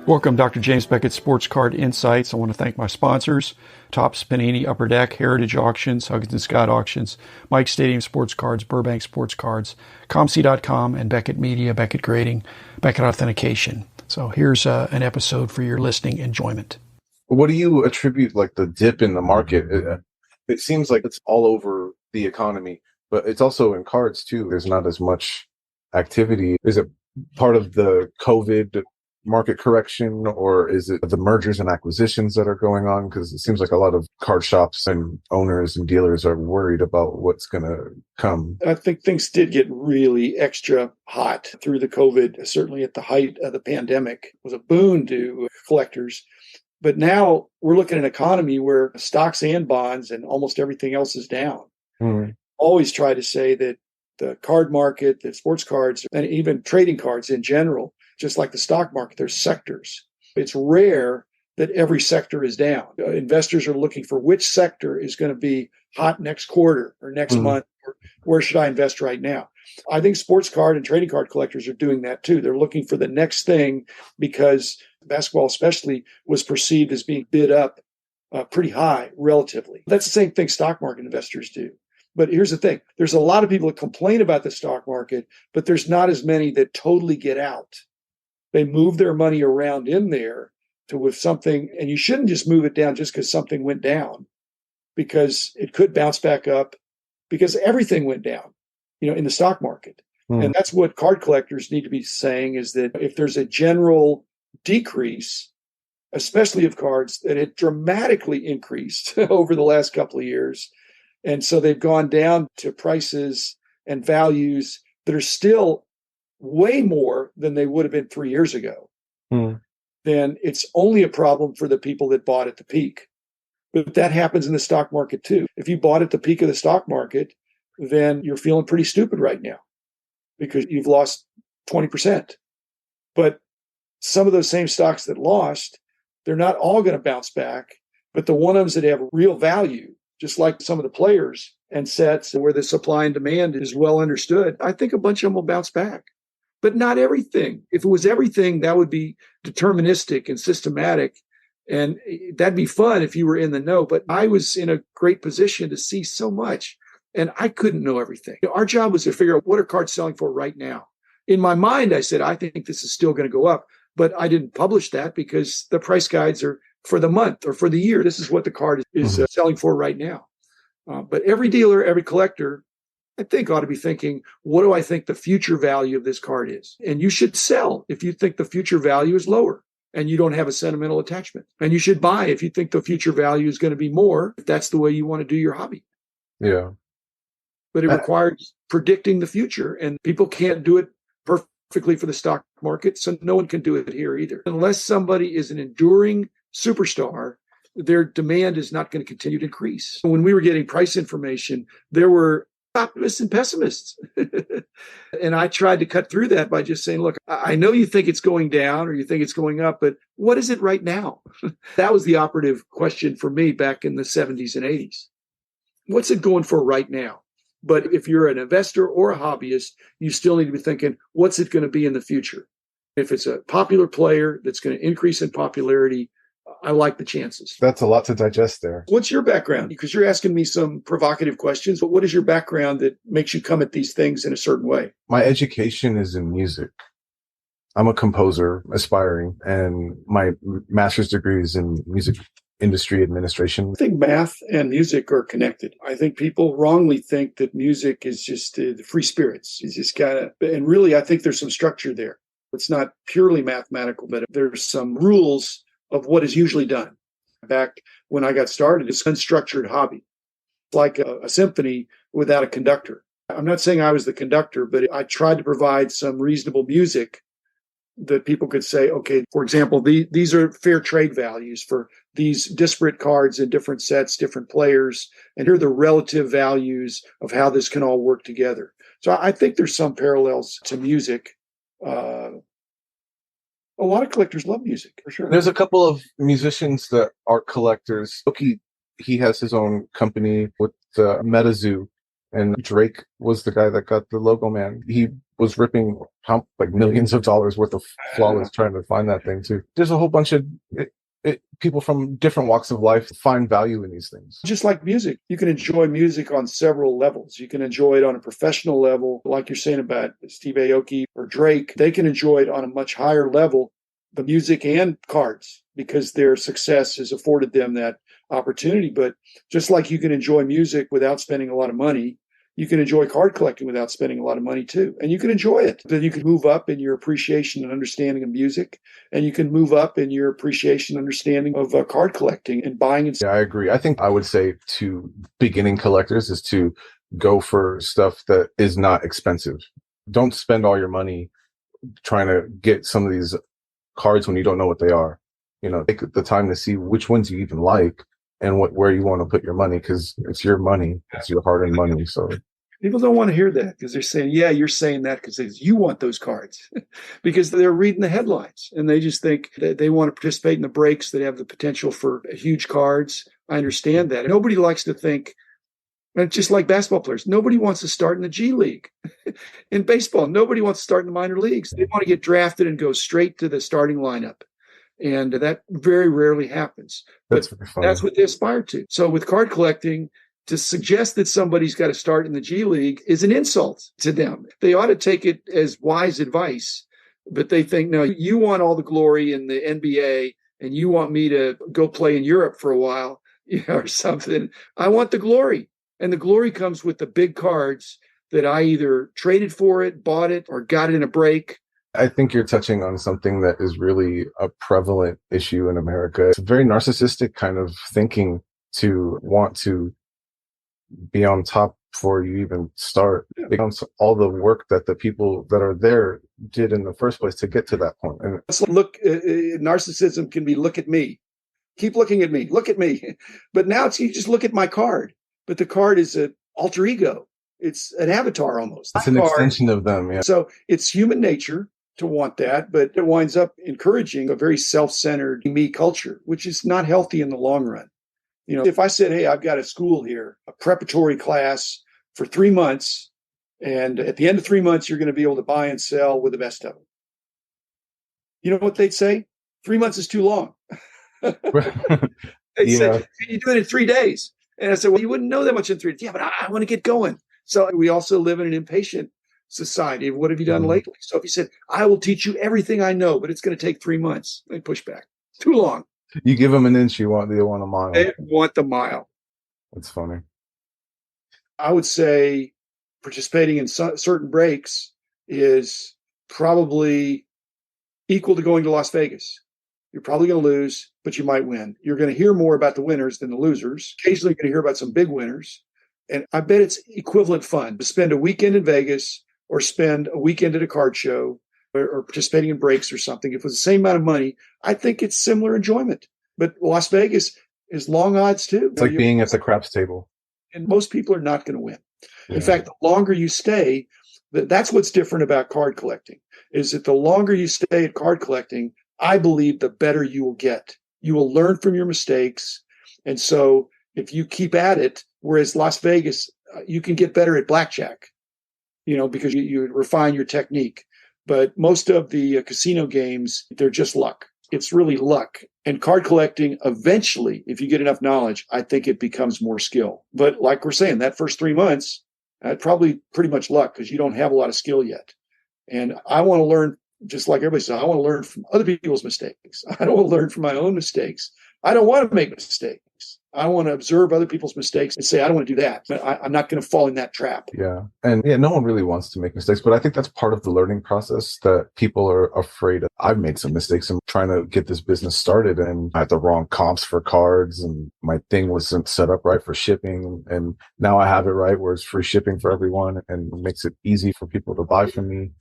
Welcome, Dr. James Beckett, Sports Card Insights. I want to thank my sponsors, Topps, Panini, Upper Deck, Heritage Auctions, Huggins & Scott Auctions, Mike Stadium Sports Cards, Burbank Sports Cards, ComC.com, and Beckett Media, Beckett Grading, Beckett Authentication. So here's an episode for your listening enjoyment. What do you attribute, like, the dip in the market? It seems like it's all over the economy, but it's also in cards, too. There's not as much activity. Is it part of the COVID market correction, or is it the mergers and acquisitions that are going on? Because it seems like a lot of card shops and owners and dealers are worried about what's going to come. I think things did get really extra hot through the COVID, certainly at the height of the pandemic. It was a boon to collectors. But now we're looking at an economy where stocks and bonds and almost everything else is down. Always try to say that the card market, the sports cards, and even trading cards in general, just like the stock market, there's sectors. It's rare that every sector is down. Investors are looking for which sector is going to be hot next quarter or next month, or where should I invest right now? I think sports card and trading card collectors are doing that too. They're looking for the next thing because basketball especially was perceived as being bid up pretty high relatively. That's the same thing stock market investors do. But here's the thing. There's a lot of people that complain about the stock market, but there's not as many that totally get out. They move their money around in there to with something, and you shouldn't just move it down just because something went down, because it could bounce back up because everything went down, in the stock market. And that's what card collectors need to be saying, is that if there's a general decrease, especially of cards that had dramatically increased over the last couple of years, and so they've gone down to prices and values that are still way more than they would have been 3 years ago, then it's only a problem for the people that bought at the peak. But that happens in the stock market too. If you bought at the peak of the stock market, then you're feeling pretty stupid right now because you've lost 20%. But some of those same stocks that lost, they're not all going to bounce back, but the ones that have real value, just like some of the players and sets where the supply and demand is well understood, I think a bunch of them will bounce back. But not everything. If it was everything, that would be deterministic and systematic. And that'd be fun if you were in the know. But I was in a great position to see so much, and I couldn't know everything. Our job was to figure out what are cards selling for right now. In my mind, I said, I think this is still going to go up. But I didn't publish that because the price guides are for the month or for the year. This is what the card is selling for right now. But every dealer, every collector, I think, ought to be thinking, what do I think the future value of this card is? And you should sell if you think the future value is lower and you don't have a sentimental attachment. And you should buy if you think the future value is going to be more, if that's the way you want to do your hobby. Yeah. But it requires predicting the future, and people can't do it perfectly for the stock market, so no one can do it here either. Unless somebody is an enduring superstar, their demand is not going to continue to increase. When we were getting price information, there were optimists and pessimists. And I tried to cut through that by just saying, look, I know you think it's going down or you think it's going up, but what is it right now? That was the operative question for me back in the 70s and 80s. What's it going for right now? But if you're an investor or a hobbyist, you still need to be thinking, what's it going to be in the future? If it's a popular player that's going to increase in popularity, I like the chances. That's a lot to digest there. What's your background? Because you're asking me some provocative questions, but what is your background that makes you come at these things in a certain way? My education is in music. I'm a composer, aspiring, and my master's degree is in music industry administration. I think math and music are connected. I think people wrongly think that music is just the free spirits. It's just and really, I think there's some structure there. It's not purely mathematical, but there's some rules of what is usually done. Back when I got started, it's an unstructured hobby, like a symphony without a conductor. I'm not saying I was the conductor, but I tried to provide some reasonable music that people could say, okay, for example, these are fair trade values for these disparate cards in different sets, different players, and here are the relative values of how this can all work together. So I think there's some parallels to music. A lot of collectors love music, for sure. There's a couple of musicians that are collectors. He has his own company with the MetaZoo, and Drake was the guy that got the logo man. He was ripping like millions of dollars worth of flawless trying to find that thing too. There's a whole bunch of people from different walks of life find value in these things. Just like music, you can enjoy music on several levels. You can enjoy it on a professional level, like you're saying about Steve Aoki or Drake. They can enjoy it on a much higher level, the music and cards, because their success has afforded them that opportunity. But just like you can enjoy music without spending a lot of money, you can enjoy card collecting without spending a lot of money too. And you can enjoy it. Then you can move up in your appreciation and understanding of music. And you can move up in your appreciation and understanding of card collecting and buying and selling. Yeah, I agree. I think I would say to beginning collectors is to go for stuff that is not expensive. Don't spend all your money trying to get some of these cards when you don't know what they are. Take the time to see which ones you even like and where you want to put your money, because it's your money. It's your hard-earned money. So people don't want to hear that, because they're saying, yeah, you're saying that because you want those cards, because they're reading the headlines and they just think that they want to participate in the breaks that have the potential for huge cards. I understand that. Nobody likes to think, and just like basketball players, nobody wants to start in the G League. In baseball, nobody wants to start in the minor leagues. They want to get drafted and go straight to the starting lineup. And that very rarely happens. But that's what they aspire to. So with card collecting, to suggest that somebody's got to start in the G League is an insult to them. They ought to take it as wise advice, but they think, no, you want all the glory in the NBA and you want me to go play in Europe for a while, or something. I want the glory. And the glory comes with the big cards that I either traded for it, bought it, or got it in a break. I think you're touching on something that is really a prevalent issue in America. It's a very narcissistic kind of thinking to want to be on top before you even start. It becomes all the work that the people that are there did in the first place to get to that point. And look, narcissism can be, look at me. Keep looking at me. Look at me. But now you just look at my card. But the card is an alter ego. It's an avatar almost. It's an extension of them. Yeah. So it's human nature to want that, but it winds up encouraging a very self-centered me culture, which is not healthy in the long run. If I said, hey, I've got a school here, a preparatory class for 3 months, and at the end of 3 months, you're going to be able to buy and sell with the best of them. You know what they'd say? 3 months is too long. They'd say, can you do it in 3 days? And I said, well, you wouldn't know that much in 3 days. Yeah, but I want to get going. So we also live in an impatient society. What have you done lately? So if you said, I will teach you everything I know, but it's going to take 3 months, they push back. Too long. You give them an inch, they want a mile. They want the mile. That's funny. I would say participating in certain breaks is probably equal to going to Las Vegas. You're probably going to lose, but you might win. You're going to hear more about the winners than the losers. Occasionally, you're going to hear about some big winners. And I bet it's equivalent fun to spend a weekend in Vegas or spend a weekend at a card show or participating in breaks or something. If it was the same amount of money, I think it's similar enjoyment. But Las Vegas is long odds too. It's like being at the craps table. And most people are not going to win. Yeah. In fact, the longer you stay, that's what's different about card collecting, is that the longer you stay at card collecting, I believe the better you will get. You will learn from your mistakes. And so if you keep at it, whereas Las Vegas, you can get better at blackjack, because you refine your technique. But most of the casino games, they're just luck. It's really luck. And card collecting, eventually, if you get enough knowledge, I think it becomes more skill. But like we're saying, that first 3 months, probably pretty much luck, because you don't have a lot of skill yet. And I want to learn, just like everybody says, I want to learn from other people's mistakes. I don't want to learn from my own mistakes. I don't want to make mistakes. I want to observe other people's mistakes and say, I don't want to do that. But I'm not going to fall in that trap. Yeah. And no one really wants to make mistakes, but I think that's part of the learning process that people are afraid of. I've made some mistakes in trying to get this business started, and I had the wrong comps for cards, and my thing wasn't set up right for shipping. And now I have it right where it's free shipping for everyone and makes it easy for people to buy from me.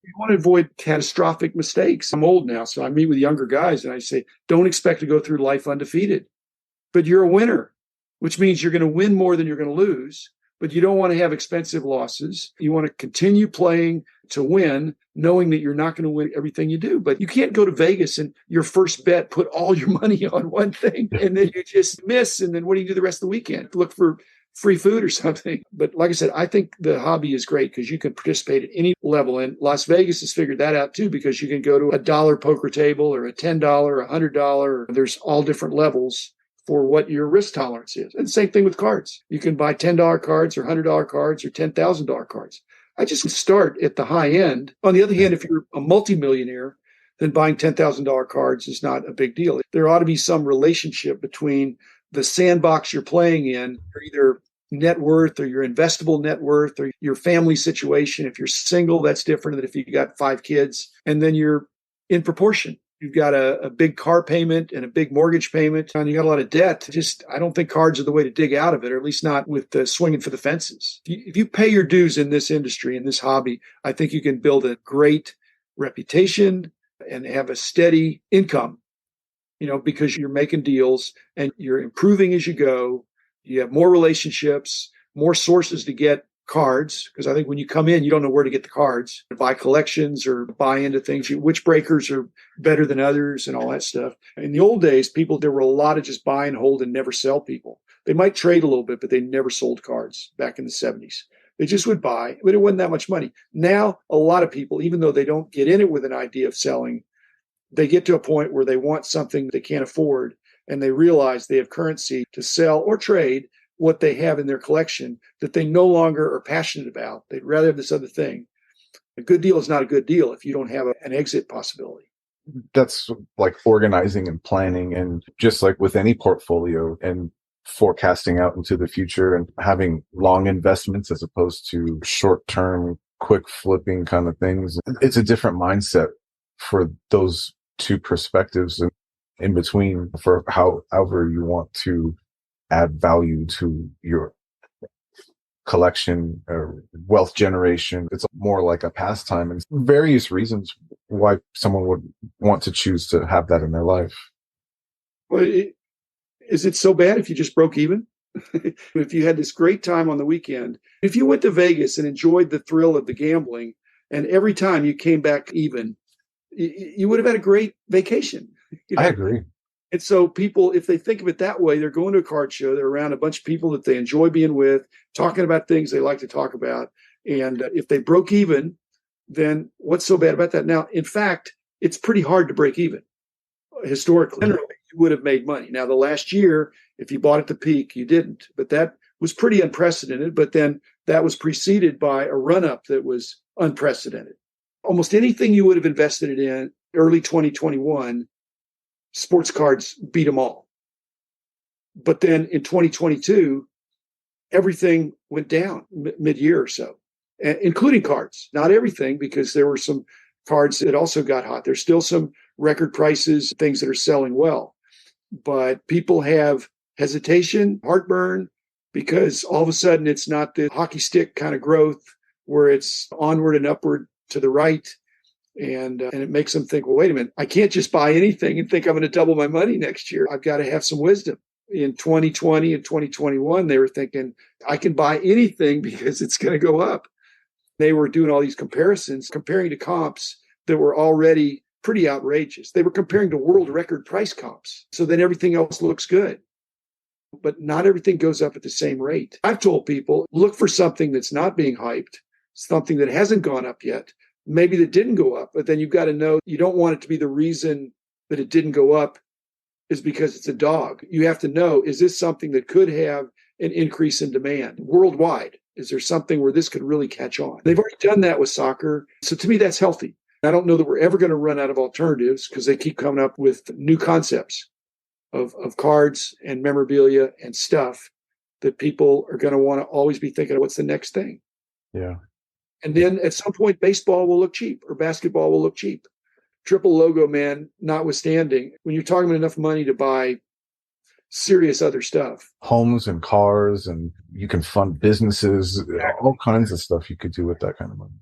You want to avoid catastrophic mistakes. I'm old now, so I meet with younger guys and I say, don't expect to go through life undefeated. But you're a winner, which means you're going to win more than you're going to lose. But you don't want to have expensive losses. You want to continue playing to win, knowing that you're not going to win everything you do. But you can't go to Vegas and your first bet, put all your money on one thing, and then you just miss. And then what do you do the rest of the weekend? Look for free food or something. But like I said, I think the hobby is great because you can participate at any level. And Las Vegas has figured that out too, because you can go to $1 poker table or a $10, $100. There's all different levels for what your risk tolerance is. And same thing with cards. You can buy $10 cards or $100 cards or $10,000 cards. I just start at the high end. On the other hand, if you're a multimillionaire, then buying $10,000 cards is not a big deal. There ought to be some relationship between the sandbox you're playing in, or either net worth or your investable net worth or your family situation. If you're single, that's different than if you got 5 kids. And then you're in proportion. You've got a big car payment and a big mortgage payment, and you got a lot of debt. I don't think cards are the way to dig out of it, or at least not with the swinging for the fences. If you pay your dues in this industry, in this hobby, I think you can build a great reputation and have a steady income, because you're making deals and you're improving as you go. You have more relationships, more sources to get cards, because I think when you come in, you don't know where to get the cards, buy collections or buy into things, which breakers are better than others and all that stuff. In the old days, there were a lot of just buy and hold and never sell people. They might trade a little bit, but they never sold cards back in the 70s. They just would buy, but it wasn't that much money. Now, a lot of people, even though they don't get in it with an idea of selling, they get to a point where they want something they can't afford, and they realize they have currency to sell or trade what they have in their collection that they no longer are passionate about. They'd rather have this other thing. A good deal is not a good deal if you don't have an exit possibility. That's like organizing and planning, and just like with any portfolio and forecasting out into the future and having long investments as opposed to short-term, quick flipping kind of things. It's a different mindset for those two perspectives and in between for however you want to add value to your collection or wealth generation. It's more like a pastime, and various reasons why someone would want to choose to have that in their life. Well, is it so bad if you just broke even? If you had this great time on the weekend, if you went to Vegas and enjoyed the thrill of the gambling, and every time you came back even, you would have had a great vacation. I agree. And so people, if they think of it that way, they're going to a card show, they're around a bunch of people that they enjoy being with, talking about things they like to talk about. And if they broke even, then what's so bad about that? Now, in fact, it's pretty hard to break even historically. Generally, you would have made money. Now, the last year, if you bought at the peak, you didn't. But that was pretty unprecedented. But then that was preceded by a run-up that was unprecedented. Almost anything you would have invested it in early 2021, sports cards beat them all. But then in 2022, everything went down mid-year or so, including cards. Not everything, because there were some cards that also got hot. There's still some record prices, things that are selling well. But people have hesitation, heartburn, because all of a sudden it's not the hockey stick kind of growth where it's onward and upward to the right. And it makes them think, well, wait a minute, I can't just buy anything and think I'm going to double my money next year. I've got to have some wisdom. In 2020 and 2021, they were thinking, I can buy anything because it's going to go up. They were doing all these comparisons, comparing to comps that were already pretty outrageous. They were comparing to world record price comps. So then everything else looks good. But not everything goes up at the same rate. I've told people, look for something that's not being hyped, something that hasn't gone up yet, maybe that didn't go up, but then you've got to know you don't want it to be the reason that it didn't go up is because it's a dog. You have to know, is this something that could have an increase in demand worldwide? Is there something where this could really catch on? They've already done that with soccer. So to me, that's healthy. I don't know that we're ever going to run out of alternatives because they keep coming up with new concepts of cards and memorabilia and stuff that people are going to want to always be thinking of what's the next thing. Yeah. And then at some point, baseball will look cheap or basketball will look cheap. Triple logo man notwithstanding, when you're talking about enough money to buy serious other stuff. Homes and cars, and you can fund businesses, all kinds of stuff you could do with that kind of money.